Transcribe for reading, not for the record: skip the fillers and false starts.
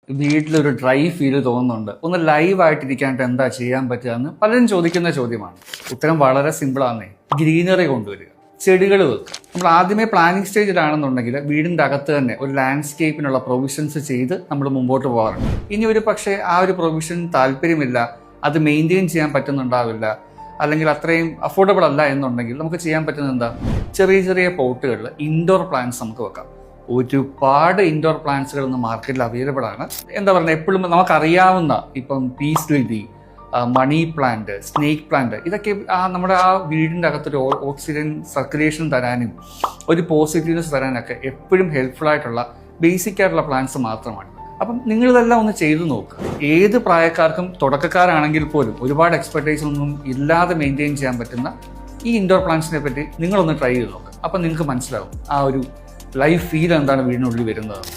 വീട്ടിലൊരു dry feel തോന്നുന്നുണ്ട്, ഒന്ന് ലൈവായിട്ടിരിക്കാനായിട്ട് എന്താ ചെയ്യാൻ പറ്റുക എന്ന് പലരും ചോദിക്കുന്ന ചോദ്യമാണ്. ഉത്തരം വളരെ സിമ്പിളാന്നേ. ഗ്രീനറി കൊണ്ടുവരിക, ചെടികൾ വെക്കുക. നമ്മൾ ആദ്യമേ പ്ലാനിങ് സ്റ്റേജിലാണെന്നുണ്ടെങ്കിൽ വീടിൻ്റെ അകത്ത് തന്നെ ഒരു ലാൻഡ്സ്കേപ്പിനുള്ള പ്രൊവിഷൻസ് ചെയ്ത് നമ്മൾ മുമ്പോട്ട് പോകാറുണ്ട്. ഇനി ഒരു പക്ഷേ ആ ഒരു പ്രൊവിഷൻ താല്പര്യമില്ല, അത് മെയിൻറ്റെയിൻ ചെയ്യാൻ പറ്റുന്നുണ്ടാവില്ല, അല്ലെങ്കിൽ അത്രയും അഫോർഡബിൾ അല്ല എന്നുണ്ടെങ്കിൽ നമുക്ക് ചെയ്യാൻ പറ്റുന്നത് എന്താ, ചെറിയ ചെറിയ പോട്ടുകളിൽ ഇൻഡോർ പ്ലാന്റ്സ് നമുക്ക് വെക്കാം. ഒരുപാട് ഇൻഡോർ പ്ലാന്റ്സുകൾ ഇന്ന് മാർക്കറ്റിൽ അവൈലബിൾ ആണ്. എന്താ പറയുക, എപ്പോഴും നമുക്കറിയാവുന്ന ഇപ്പം peace lily, money plant, snake plant, ഇതൊക്കെ നമ്മുടെ ആ വീടിൻ്റെ അകത്തൊരു ഓക്സിജൻ സർക്കുലേഷൻ തരാനും ഒരു പോസിറ്റീവ്നെസ് തരാനൊക്കെ എപ്പോഴും ഹെൽപ്ഫുൾ ആയിട്ടുള്ള ബേസിക് ആയിട്ടുള്ള പ്ലാന്റ്സ് മാത്രമാണ്. അപ്പം നിങ്ങളിതെല്ലാം ഒന്ന് ചെയ്തു നോക്കുക. ഏത് പ്രായക്കാർക്കും, തുടക്കക്കാരാണെങ്കിൽ പോലും ഒരുപാട് എക്സ്പെർട്ടൈസ് ഒന്നും ഇല്ലാതെ മെയിൻറ്റെയിൻ ചെയ്യാൻ പറ്റുന്ന ഈ ഇൻഡോർ പ്ലാന്റ്സിനെ പറ്റി നിങ്ങളൊന്ന് ട്രൈ ചെയ്ത് നോക്കുക. അപ്പം നിങ്ങൾക്ക് മനസ്സിലാവും ആ ഒരു ലൈഫ് ഫീൽ എന്താണ് വീടിനുള്ളിൽ വരുന്നത്.